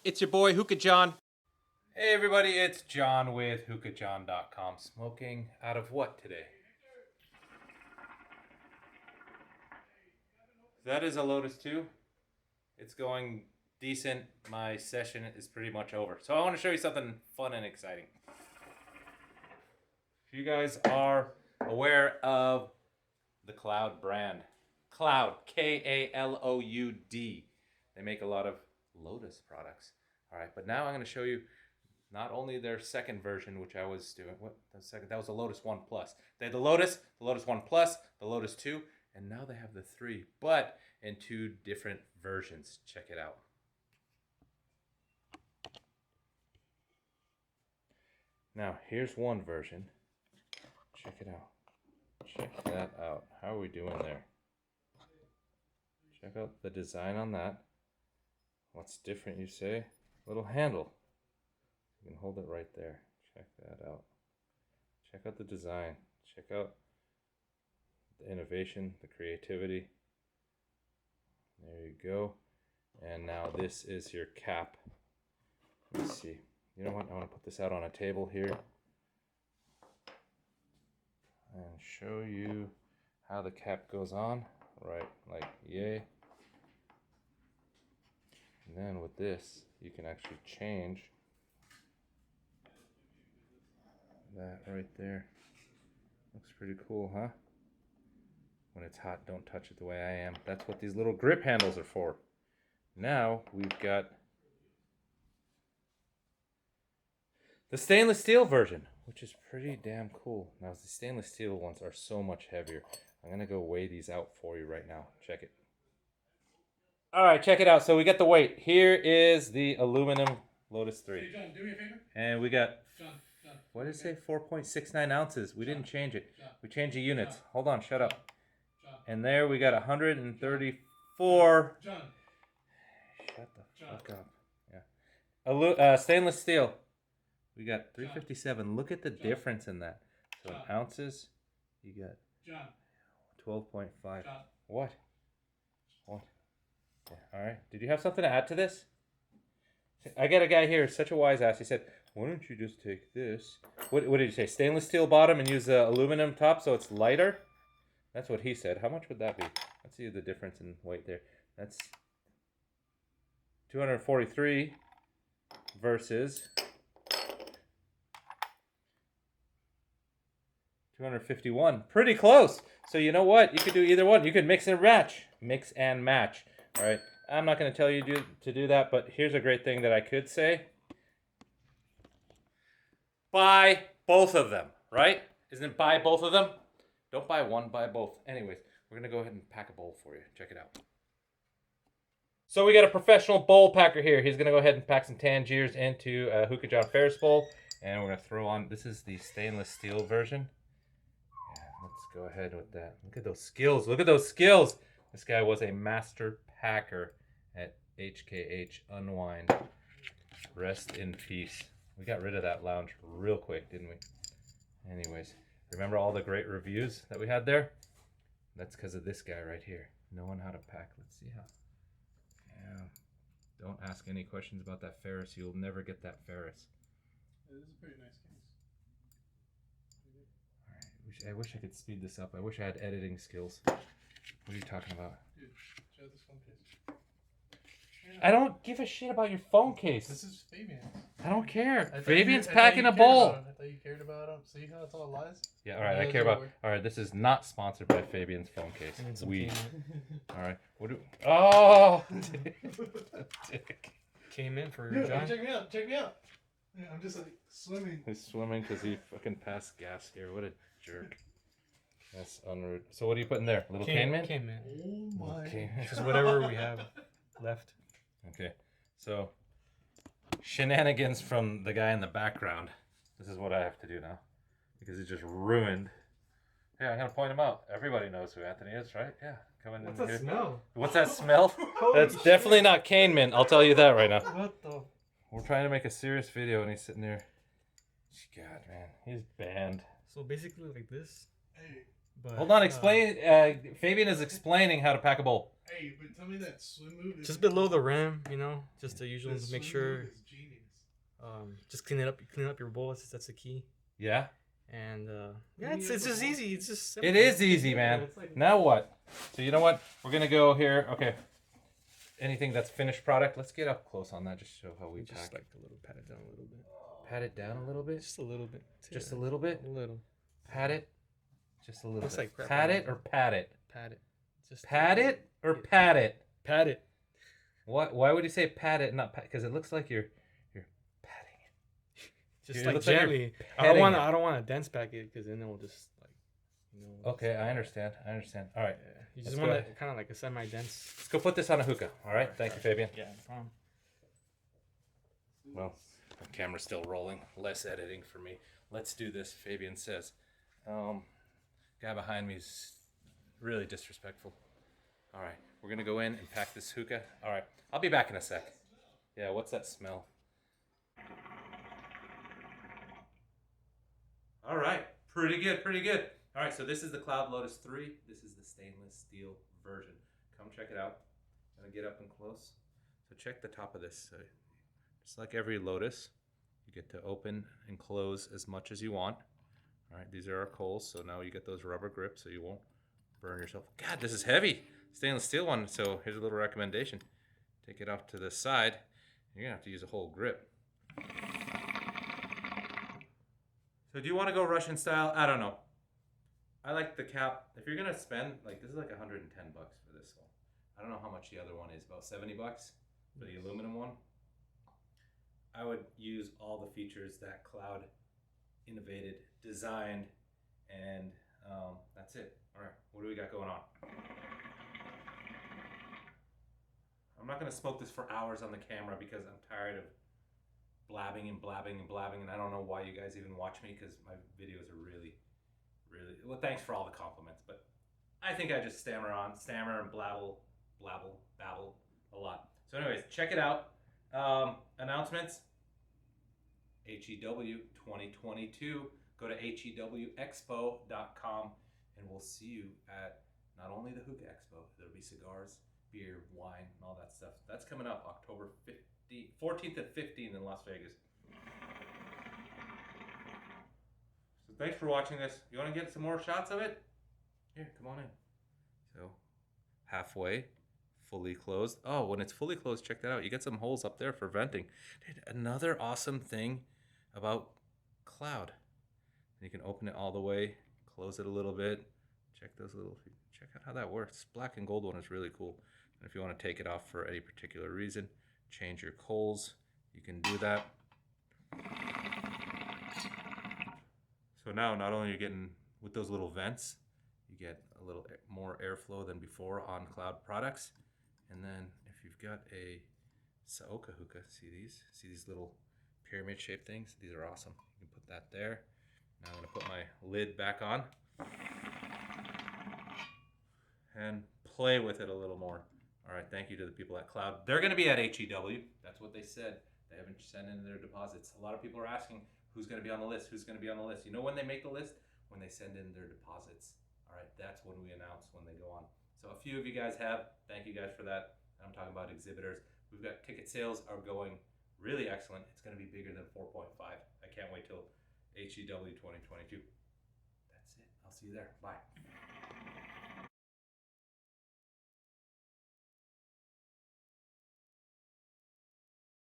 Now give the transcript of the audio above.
It's your boy HookahJohn. Hey everybody, it's John with HookahJohn.com. Smoking out of what today? That is a Lotus 2. It's going decent. My session is pretty much over. So I want to show you something fun and exciting. If you guys are aware of the Kaloud brand. Kaloud, K-A-L-O-U-D. They make a lot of Lotus products. All right, but now I'm going to show you not only their second version, which I was doing. What the second? That was the Lotus 1 Plus. They had the Lotus 1 Plus, the Lotus 2, and now they have the 3, but in 2 different versions. Check it out. Now, here's one version. Check it out. Check that out. How are we doing there? Check out the design on that. What's different, you say? Little handle. You can hold it right there. Check that out. Check out the design. Check out the innovation, the creativity. There you go. And now this is your cap. Let me see. You know what? I want to put this out on a table here and show you how the cap goes on. Right, like yay. And then with this, you can actually change that right there. Looks pretty cool, huh? When it's hot, don't touch it the way I am. That's what these little grip handles are for. Now we've got the stainless steel version, which is pretty damn cool. Now the stainless steel ones are so much heavier. I'm gonna go weigh these out for you right now. Check it. All right, check it out. So we got the weight. Here is the aluminum Lotus 3. Hey, John, do me a favor. And we got, John. what did it say? 4.69 ounces. We didn't change it. John. We changed the units. Hold on, shut up. John. And there we got 134. John. Shut the fuck up. Yeah. Stainless steel. We got 357. Look at the difference in that. So in ounces, you got 12.5. What? What? Yeah, all right. Did you have something to add to this? I got a guy here, such a wise ass. He said, why don't you just take this? What did you say? Stainless steel bottom and use the aluminum top so it's lighter? That's what he said. How much would that be? Let's see the difference in weight there. That's 243 versus 251. Pretty close. So you know what? You could do either one. You could mix and match. Mix and match. All right. I'm not going to tell you to do that, but here's a great thing that I could say. Buy both of them, right? Isn't it buy both of them? Don't buy one, buy both. Anyways, we're going to go ahead and pack a bowl for you. Check it out. So we got a professional bowl packer here. He's going to go ahead and pack some Tangiers into a HookahJohn Ferris bowl. And we're going to throw on, this is the stainless steel version. Yeah, let's go ahead with that. Look at those skills. Look at those skills. This guy was a master packer at HKH Unwind. Rest in peace. We got rid of that lounge real quick, didn't we? Anyways, remember all the great reviews that we had there? That's because of this guy right here. Knowing how to pack. Let's see how. Yeah. Don't ask any questions about that Ferris. You'll never get that Ferris. This is a pretty nice case. All right. I wish I could speed this up. I wish I had editing skills. What are you talking about? Dude, show this phone case. I don't give a shit about your phone case. This is Fabian's. I don't care. I thought Fabian's you packing a cared bowl. about him. I thought you cared about him. See how it's all lies? Yeah, all right. I care about. All right, this is not sponsored by Fabian's phone case. We. All right. What do? Oh. Dick. Came in for Dude, John. check me out. Check me out. Yeah, I'm just like swimming. He's swimming because he fucking passed gas here. What a jerk. That's unrude. So what do you put in there? Little cane man? Came in. Oh my. Okay. Just whatever we have left. Okay. So shenanigans from the guy in the background. This is what I have to do now because it just ruined. Yeah, I'm gonna point him out. Everybody knows who Anthony is, right? Yeah, coming in What's here. that smell? What's that smell? That's definitely not cane mint. I'll tell you that right now. What the? We're trying to make a serious video and he's sitting there. God, man, he's banned. So basically like this. Hey, But, Hold on, explain. Fabian is explaining how to pack a bowl. Hey, but tell me that swim move is just below the rim, just the usual the to make swim sure. move is genius. Just clean up your bowl. That's the key. Yeah. And yeah, it's just easy. It's just simple. It is easy, man. It's like- Now what? So you know what? We're gonna go here. Okay. Anything that's finished product, let's get up close on that. Just show how we just pack. like a little pat it down a little bit. Pat it down a little bit. Just a little bit. Just a little bit. A little. Pat it. Just a little Looks bit. like crap Pat on it it. or pat it. Pat it. Just Pat it or pat it. Pat it. What? Why would you say pat it, not pat? Because it looks like you're patting it. Just It like looks like you're gently. petting it. I don't want to dense pack it because then it will just like, Okay, I understand. All right. Yeah. You Let's just go want ahead. it kind of like a semi-dense. Let's go put this on a hookah. All right. Thank you, Fabian. Yeah, no problem. Well, the camera's still rolling. Less editing for me. Let's do this, Fabian says. Guy behind me is really disrespectful. All right, we're gonna go in and pack this hookah. All right, I'll be back in a sec. Yeah, what's that smell? All right, pretty good, pretty good. All right, so this is the Kaloud Lotus 3. This is the stainless steel version. Come check it out. I'm gonna get up and close. So check the top of this. So just like every Lotus, you get to open and close as much as you want. All right, these are our coals, so now you get those rubber grips so you won't burn yourself. God, this is heavy. Stainless steel one, so here's a little recommendation. Take it off to the side. You're gonna have to use a whole grip. So do you want to go Russian style? I don't know. I like the cap. If you're gonna spend, like, this is like 110 bucks for this one. I don't know how much the other one is, about 70 bucks for the aluminum one. I would use all the features that Kaloud innovated, designed, and that's it. All right, what do we got going on? I'm not gonna smoke this for hours on the camera because I'm tired of blabbing and blabbing and blabbing, and I don't know why you guys even watch me because my videos are really, well, thanks for all the compliments, but I think I just stammer and babble a lot. So anyways, check it out. Announcements. HEW 2022. Go to hewexpo.com and we'll see you at not only the Hookah Expo, there'll be cigars, beer, wine, and all that stuff. That's coming up October 14th and 15th in Las Vegas. So thanks for watching this. You want to get some more shots of it? Here, come on in. So halfway, fully closed. Oh, when it's fully closed, check that out. You get some holes up there for venting. Dude, another awesome thing about Kaloud. You can open it all the way, close it a little bit. Check out how that works. This black and gold one is really cool. And if you want to take it off for any particular reason, change your coals, you can do that. So now not only are you getting, with those little vents, you get a little more airflow than before on Kaloud products. And then if you've got a SAOCCA hookah, see these little pyramid shaped things? These are awesome. You can put that there. Now I'm gonna put my lid back on and play with it a little more. All right, thank you to the people at Kaloud. They're gonna be at HEW. That's what they said. They haven't sent in their deposits. A lot of people are asking who's gonna be on the list, who's gonna be on the list. You know when they make the list? When they send in their deposits. All right, that's when we announce when they go on. So a few of you guys have. Thank you guys for that. I'm talking about exhibitors. We've got ticket sales are going really excellent. It's gonna be bigger than 4.5. I can't wait till HEW 2022. That's it. I'll see you there. Bye.